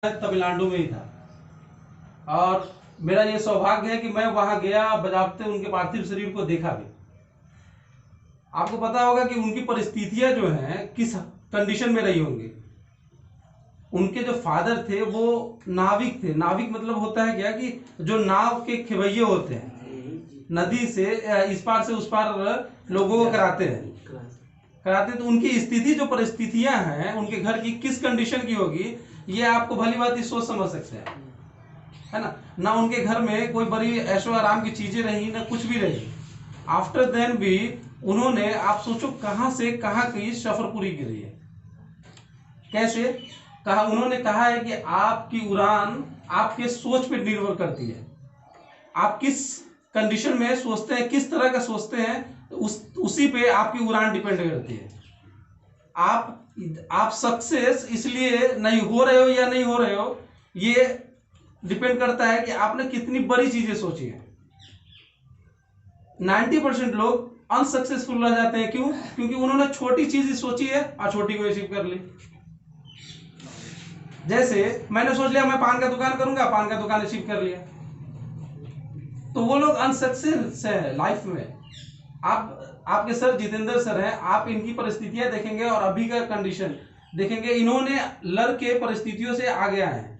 तमिलनाडु में ही था और मेरा ये सौभाग्य है कि मैं वहां गया, बजाते उनके पार्थिव शरीर को देखा भी। आपको पता होगा कि उनकी परिस्थितियां जो हैं किस कंडीशन में रही होंगी। उनके जो फादर थे वो नाविक थे। नाविक मतलब होता है क्या कि जो नाव के खेवैये होते हैं, नदी से इस पार से उस पार लोगों को कराते हैं। तो उनकी स्थिति, जो परिस्थितियां हैं उनके घर की किस कंडीशन की होगी, ये आपको भली बात सोच समझ सकते हैं, है ना। उनके घर में कोई बड़ी ऐशो आराम की चीजें रही, ना कुछ भी रही। आफ्टर देन भी उन्होंने, आप सोचो कहां से कहां की सफर पूरी करी है। कैसे कहा? उन्होंने कहा है कि आपकी उड़ान आपके सोच पे निर्भर करती है। आप किस कंडीशन में सोचते हैं, किस तरह का सोचते हैं, उसी पे आपकी उड़ान डिपेंड करती है। आप सक्सेस इसलिए नहीं हो रहे हो या नहीं हो रहे हो, ये डिपेंड करता है कि आपने कितनी बड़ी चीजें सोची है। 90% लोग अनसक्सेसफुल रह जाते हैं। क्यों? क्योंकि उन्होंने छोटी चीज सोची है और छोटी को अचीव कर ली। जैसे मैंने सोच लिया मैं पान का दुकान करूंगा, पान का दुकान अचीव कर लिया, तो वो लोग अनसक्सेस है लाइफ में। आपके सर जितेंद्र सर हैं, आप इनकी परिस्थितियां देखेंगे और अभी का कंडीशन देखेंगे, इन्होंने लड़ के परिस्थितियों से आगे आए हैं।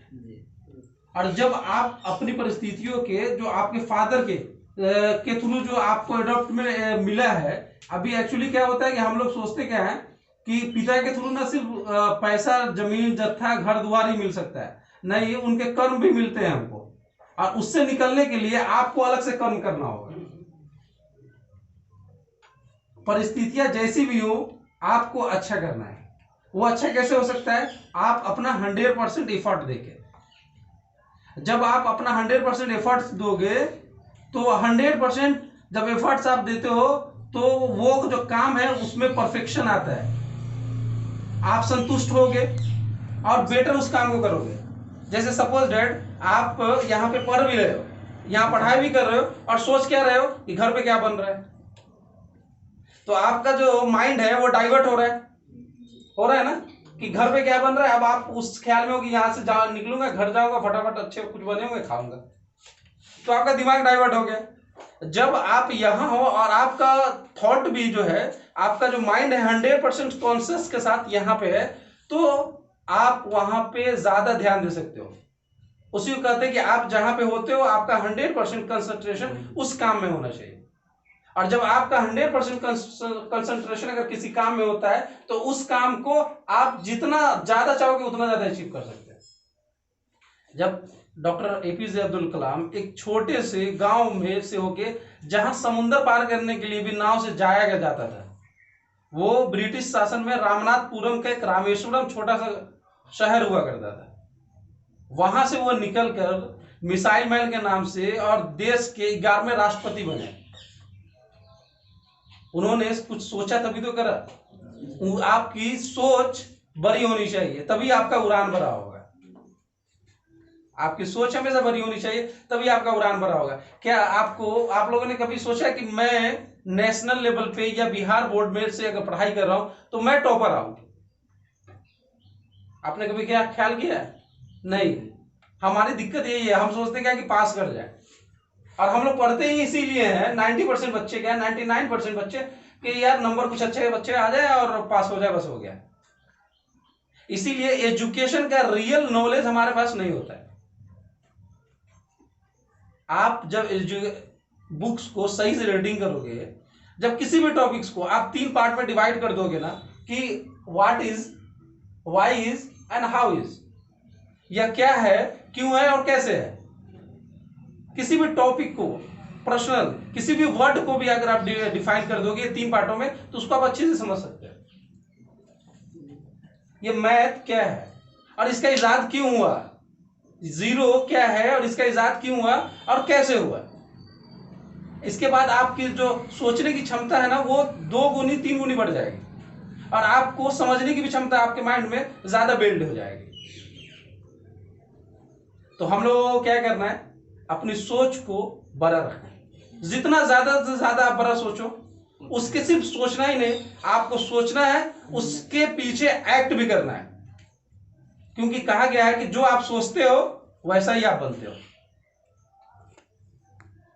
और जब आप अपनी परिस्थितियों के, जो आपके फादर के थ्रू जो आपको एडॉप्ट में मिला है, अभी एक्चुअली क्या होता है कि हम लोग सोचते क्या है कि पिता के थ्रू ना सिर्फ पैसा, जमीन, जत्था, घर द्वार ही मिल सकता है, नहीं, उनके कर्म भी मिलते हैं हमको। और उससे निकलने के लिए आपको अलग से कर्म करना होगा। परिस्थितियां जैसी भी हो, आपको अच्छा करना है। वो अच्छा कैसे हो सकता है? आप अपना 100% एफर्ट देके। जब आप अपना 100% एफर्ट्स दोगे, तो 100% जब एफर्ट्स आप देते हो, तो वो जो काम है उसमें परफेक्शन आता है। आप संतुष्ट होगे और बेटर उस काम को करोगे। जैसे सपोज डैट, आप यहाँ पे पढ़ भी रहे हो, यहाँ पढ़ाई भी कर रहे हो, और सोच क्या रहे हो कि घर पे क्या बन रहा है, तो आपका जो माइंड है वो डाइवर्ट हो रहा है ना, कि घर पे क्या बन रहा है। अब आप उस ख्याल में हो कि यहाँ से निकलूंगा, घर जाऊंगा, फटाफट अच्छे कुछ बने होंगे, खाऊंगा, तो आपका दिमाग डाइवर्ट हो गया। जब आप यहां हो और आपका थॉट भी जो है, आपका जो माइंड है 100% कॉन्शियस के साथ यहाँ पे है, तो आप वहां पे ज्यादा ध्यान दे सकते हो। उसी को कहते हैं कि आप जहां पे होते हो, आपका 100% कंसंट्रेशन उस काम में होना चाहिए। और जब आपका 100% कंसंट्रेशन अगर किसी काम में होता है, तो उस काम को आप जितना ज्यादा चाहोगे उतना ज्यादा अचीव कर सकते हैं। जब डॉक्टर एपीजे अब्दुल कलाम एक छोटे से गांव में से होके, जहां समुद्र पार करने के लिए भी नाव से जाया जाता था, वो ब्रिटिश शासन में रामनाथपुरम का एक रामेश्वरम छोटा सा शहर हुआ करता था, वहां से वो निकलकर मिसाइल मैन के नाम से और देश के 11वें राष्ट्रपति बने। उन्होंने कुछ सोचा तभी तो करा। आपकी सोच बड़ी होनी चाहिए, तभी आपका उड़ान भरा होगा। आपकी सोच हमेशा बड़ी होनी चाहिए, तभी आपका उड़ान भरा होगा। क्या आप लोगों ने कभी सोचा कि मैं नेशनल लेवल पे या बिहार बोर्ड में से अगर पढ़ाई कर रहा हूं तो मैं टॉपर आऊं? आपने कभी क्या ख्याल किया? नहीं। हमारी दिक्कत यही है, हम सोचते क्या कि पास कर जाए, और हम लोग पढ़ते ही इसीलिए हैं। 90% बच्चे क्या, 99% बच्चे कि यार नंबर कुछ अच्छे बच्चे आ जाए और पास हो जाए, बस हो गया। इसीलिए एजुकेशन का रियल नॉलेज हमारे पास नहीं होता है। आप जब बुक्स को सही से रीडिंग करोगे, जब किसी भी टॉपिक्स को आप 3 पार्ट में डिवाइड कर दोगे ना, कि what is, why is and how is, या क्या है, क्यों है और कैसे है, किसी भी टॉपिक को, पर्सनल किसी भी वर्ड को भी अगर आप डिफाइन कर दोगे 3 पार्टों में, तो उसको आप अच्छे से समझ सकते हैं। ये मैथ क्या है और इसका इजाद क्यों हुआ, जीरो क्या है और इसका इजाद क्यों हुआ और कैसे हुआ। इसके बाद आपकी जो सोचने की क्षमता है ना, वो 2 गुनी 3 गुनी बढ़ जाएगी, और आपको समझने की भी क्षमता आपके माइंड में ज्यादा बिल्ड हो जाएगी। तो हम लोगों को क्या करना है? अपनी सोच को बड़ा रखना है। जितना ज्यादा से ज्यादा आप बड़ा सोचो, उसके सिर्फ सोचना ही नहीं, आपको सोचना है, उसके पीछे एक्ट भी करना है। क्योंकि कहा गया है कि जो आप सोचते हो वैसा ही आप बनते हो।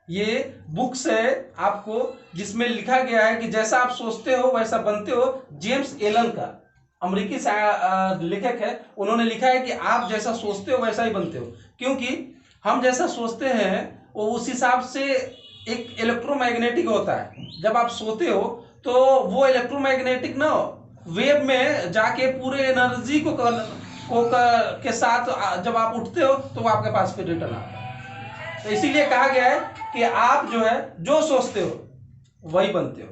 ये बुक्स है आपको जिसमें लिखा गया है कि जैसा आप सोचते हो वैसा बनते हो। जेम्स एलन का अमेरिकी लेखक है, उन्होंने लिखा है कि आप जैसा सोचते हो वैसा ही बनते हो। क्योंकि हम जैसा सोचते हैं वो उस हिसाब से एक इलेक्ट्रोमैग्नेटिक होता है। जब आप सोते हो तो वो इलेक्ट्रोमैग्नेटिक ना वेव में जाके पूरे एनर्जी के साथ जब आप उठते हो तो वो आपके पास फिर रिटर्न आता है। तो इसीलिए कहा गया है कि आप जो है जो सोचते हो वही बनते हो।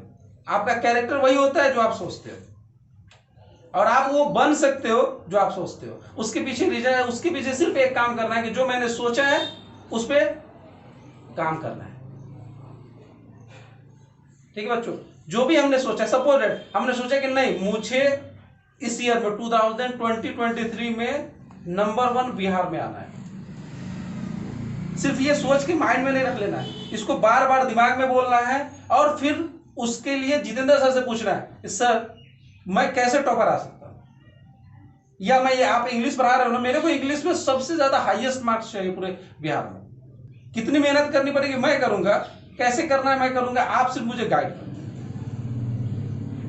आपका कैरेक्टर वही होता है जो आप सोचते हो, और आप वो बन सकते हो जो आप सोचते हो। उसके पीछे सिर्फ एक काम करना है कि जो मैंने सोचा है उस पर काम करना है। ठीक है बच्चों, जो भी हमने सोचा, सपोज हमने सोचा कि नहीं मुझे इस ईयर में 2023 में नंबर 1 बिहार में आना है। सिर्फ ये सोच के माइंड में नहीं रख लेना है, इसको बार बार दिमाग में बोलना है, और फिर उसके लिए जितेंद्र सर से पूछना है सर मैं कैसे टॉपर आ सकता हूं, या मैं आप इंग्लिश पढ़ा रहे हो ना, मेरे को इंग्लिश में सबसे ज्यादा हाईएस्ट मार्क्स चाहिए पूरे बिहार में। कितनी मेहनत करनी पड़ेगी मैं करूंगा, कैसे करना है मैं करूंगा, आप सिर्फ मुझे गाइड करो।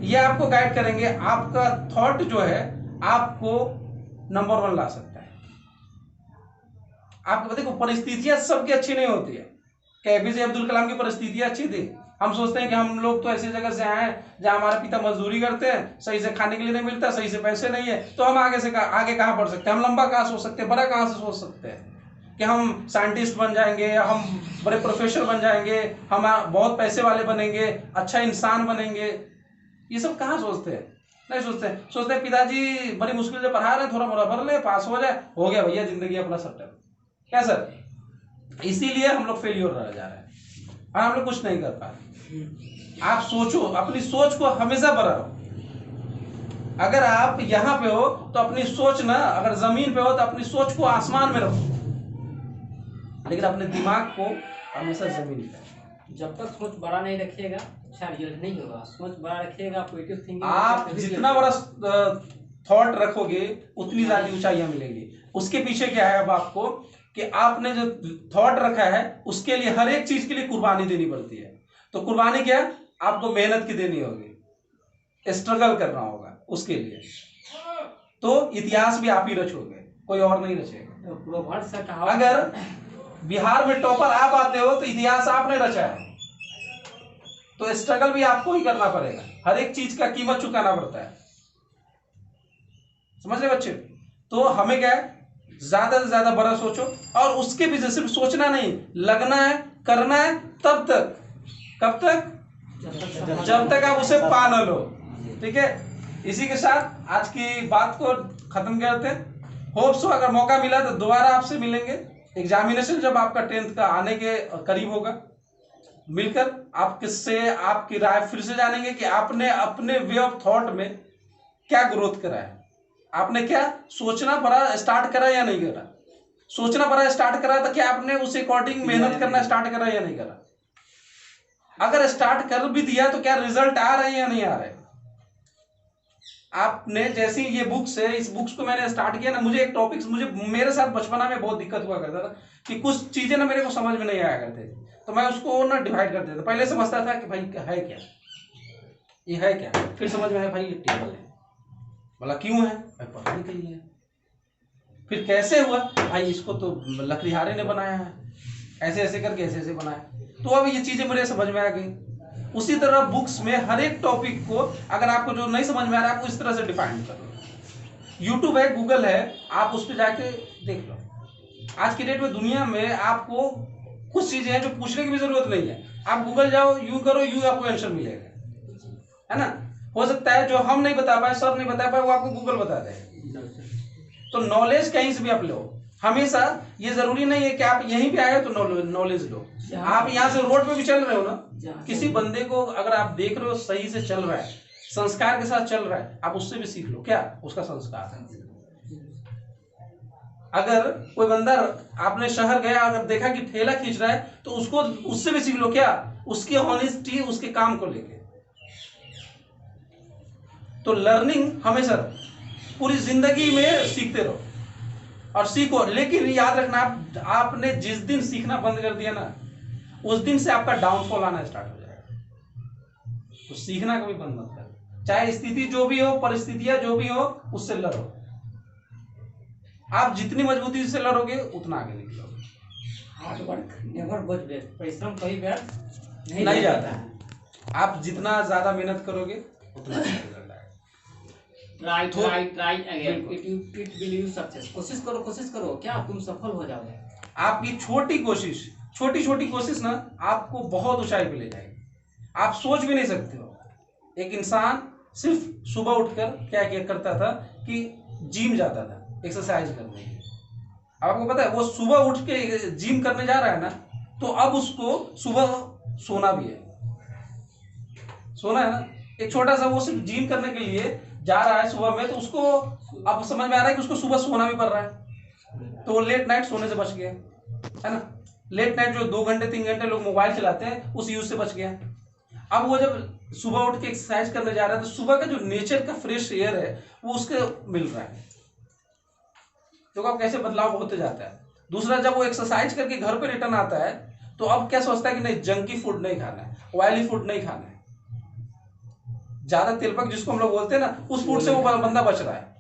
ये आपको गाइड करेंगे, आपका थॉट जो है आपको नंबर 1 ला सकता है। आपको देखो परिस्थितियां सबकी अच्छी नहीं होती है। क्या एपीजे अब्दुल कलाम की परिस्थितियां अच्छी थी? हम सोचते हैं कि हम लोग तो ऐसी जगह से आए हैं जहां हमारे पिता मजदूरी करते हैं, सही से खाने के लिए नहीं मिलता, सही से पैसे नहीं है, तो हम आगे कहां बढ़ सकते हैं? हम लंबा कहां सोच सकते हैं, बड़ा कहां से सोच सकते हैं कि हम साइंटिस्ट बन जाएंगे, हम बड़े प्रोफेसर बन जाएंगे, हम बहुत पैसे वाले बनेंगे, अच्छा इंसान बनेंगे। ये सब कहाँ सोचते हैं? नहीं सोचते हैं। सोचते हैं पिताजी बड़ी मुश्किल से पढ़ा रहे हैं, थोड़ा मोड़ा भर ले, पास हो जाए, हो गया भैया, जिंदगी अपना सेटल। क्या सर? इसीलिए हम लोग फेलियर रह जा रहे हैं और हम लोग कुछ नहीं कर पा रहे। आप सोचो, अपनी सोच को हमेशा बढ़ाओ। अगर आप यहाँ पे हो तो अपनी सोच ना, अगर जमीन पे हो तो अपनी सोच को आसमान में रखो, लेकिन अपने दिमाग को हमेशा जमीन पे। जब तक सोच बड़ा नहीं रखिएगा अच्छा रिजल्ट नहीं होगा। सोच बड़ा रखिएगा, पॉजिटिव थिंकिंग, आप जितना बड़ा थॉट रखोगे उतनी ज्यादा ऊंचाइयां मिलेंगी। उसके पीछे क्या है अब आपको कि आपने जो थॉट रखा है उसके लिए हर एक चीज के लिए कुर्बानी देनी पड़ती है। तो कुर्बानी क्या? आपको मेहनत की देनी होगी, स्ट्रगल करना होगा उसके लिए। तो इतिहास भी आप ही रचोगे, कोई और नहीं रचेगा। अगर बिहार में टॉपर आप आते हो तो इतिहास आपने रचा है, तो स्ट्रगल भी आपको ही करना पड़ेगा, हर एक चीज का कीमत चुकाना पड़ता है। समझ रहे बच्चे? तो हमें क्या है, ज्यादा से ज्यादा बड़ा सोचो, और उसके पीछे सिर्फ सोचना नहीं, लगना है, करना है। तब तक, कब तक? जब तक आप उसे पा न लो। ठीक है, इसी के साथ आज की बात को खत्म करते हैं। होप सो अगर मौका मिला तो दोबारा आपसे मिलेंगे। एग्जामिनेशन जब आपका 10th का आने के करीब होगा, मिलकर आप किससे आपकी राय फिर से जानेंगे कि आपने अपने वे ऑफ थॉट में क्या ग्रोथ करा है, आपने क्या सोचना पड़ा स्टार्ट करा या नहीं करा। सोचना पड़ा स्टार्ट करा तो क्या आपने उस अकॉर्डिंग मेहनत करना स्टार्ट करा या नहीं करा। अगर स्टार्ट कर भी दिया तो क्या रिजल्ट आ रहे हैं या नहीं आ रहे। आपने जैसी ये बुक्स है, इस बुक्स को मैंने स्टार्ट किया ना, मुझे एक टॉपिक्स, मुझे मेरे साथ बचपना में बहुत दिक्कत हुआ करता था कि कुछ चीजें ना मेरे को समझ में नहीं आया करते, तो मैं उसको ना डिवाइड कर देता। पहले समझता था कि भाई है क्या, ये है क्या, फिर समझ में आया भाई ये टेबल है, बोला क्यों है, भाई पढ़ने के लिए है। फिर कैसे हुआ, भाई इसको तो लकड़ीहारे ने बनाया है, ऐसे ऐसे करके ऐसे ऐसे बनाया। तो अब ये चीजें मेरे समझ में आ गई। उसी तरह बुक्स में हर एक टॉपिक को अगर आपको जो नहीं समझ में आ रहा है आप उस तरह से डिफाइन करो। यूट्यूब है, गूगल है, आप उस पर जाके देख लो। आज की डेट में दुनिया में आपको कुछ चीजें हैं जो पूछने की भी जरूरत नहीं है, आप गूगल जाओ, यू करो, यू आपको आंसर मिलेगा, है ना। हो सकता है जो हम नहीं बता पाए, सर नहीं बता पाए, वो आपको गूगल बता देगा। तो नॉलेज कहीं से भी आप लो, हमेशा ये जरूरी नहीं है कि आप यहीं पे आए तो नॉलेज लो। आप यहाँ से रोड पे भी चल रहे हो ना, किसी बंदे को अगर आप देख रहे हो सही से चल रहा है, संस्कार के साथ चल रहा है, आप उससे भी सीख लो। क्या उसका संस्कार है। अगर कोई बंदा, आपने शहर गया, अगर देखा कि ठेला खींच रहा है तो उसको उससे भी सीख लो। क्या उसकी ऑनेस्टी, उसके काम को लेके। तो लर्निंग हमेशा पूरी जिंदगी में सीखते रहो। और सीखो, लेकिन याद रखना आपने जिस दिन सीखना बंद कर दिया ना, उस दिन से आपका डाउनफॉल आना स्टार्ट हो जाएगा। तो सीखना कभी बंद मत करो, चाहे स्थिति जो भी हो, परिस्थितियां जो भी हो, उससे लड़ो। आप जितनी मजबूती से लड़ोगे उतना आगे निकलोगे। Hard work never goes waste, परिश्रम कभी व्यर्थ नहीं जाता है। आप जितना ज्यादा मेहनत करोगे उतना आगे निकल जाएगा। Try again, it will you success. कोशिश करो, क्या तुम सफल हो जाओगे। आपकी छोटी छोटी कोशिश ना आपको बहुत ऊंचाई पे ले जाएगी। आप सोच भी नहीं सकते हो। एक इंसान सिर्फ सुबह उठकर क्या क्या करता था कि जिम जाता था एक्सरसाइज करने के लिए। आपको पता है वो सुबह उठ के जिम करने जा रहा है ना, तो अब उसको सुबह सोना भी है, सोना है ना। एक छोटा सा वो सिर्फ जिम करने के लिए जा रहा है सुबह में, तो उसको अब समझ में आ रहा है कि उसको सुबह सोना भी पड़ रहा है, तो वो लेट नाइट सोने से बच गया, है ना। लेट नाइट जो 2 घंटे 3 घंटे लोग मोबाइल चलाते हैं, उस यूज से बच गया। अब वो जब सुबह उठ के एक्सरसाइज करने जा रहा है, तो सुबह का जो नेचर का फ्रेश एयर है वो उसके मिल रहा है। देखो अब कैसे बदलाव होते जाता है। दूसरा, जब वो एक्सरसाइज करके घर पे रिटर्न आता है, तो अब क्या सोचता है कि नहीं, जंकी फूड नहीं खाना है, ऑयली फूड नहीं खाना है, ज्यादा तेलपक जिसको हम लोग बोलते हैं ना, उस फूड से वो बंदा बच रहा है।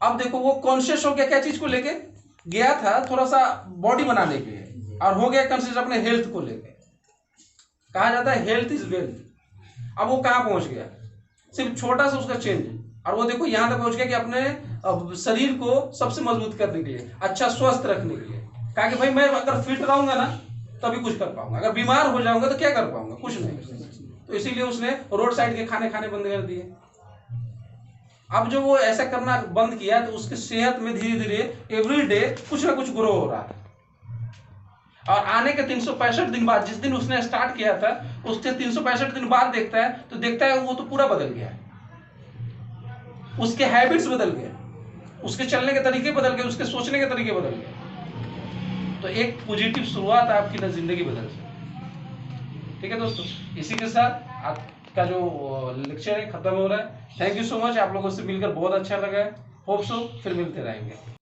अब देखो वो कॉन्शियस हो गया, क्या चीज को लेके गया था, थोड़ा सा बॉडी बनाने के लिए, और हो गया कॉन्शियस अपने हेल्थ को लेके। कहा जाता है हेल्थ इज वेल्थ। अब वो कहां पहुंच गया, सिर्फ छोटा सा उसका चेंज, और वो देखो यहां तक पहुंच गया कि अपने शरीर को सबसे मजबूत करने के लिए, अच्छा स्वस्थ रखने के लिए, कहा कि भाई मैं अगर फिट रहूंगा ना तभी कुछ कर पाऊंगा, अगर बीमार हो जाऊंगा तो क्या कर पाऊंगा, कुछ नहीं। तो इसीलिए उसने रोड साइड के खाने बंद कर दिए। अब जो वो ऐसा करना बंद किया, तो उसके सेहत में धीरे धीरे एवरी डे कुछ ना कुछ ग्रो हो रहा है। और आने के 365 दिन बाद, जिस दिन उसने स्टार्ट किया था, उसके 365 दिन बाद देखता है वो तो पूरा बदल गया है। उसके हैबिट्स बदल गए, उसके चलने के तरीके बदल गए, उसके सोचने के तरीके बदल गए। तो एक पॉजिटिव शुरुआत आपकी ना जिंदगी बदल सकती है। ठीक है दोस्तों, इसी के साथ आपका जो लेक्चर है खत्म हो रहा है। थैंक यू सो मच, आप लोगों से मिलकर बहुत अच्छा लगा है। होप सो फिर मिलते रहेंगे।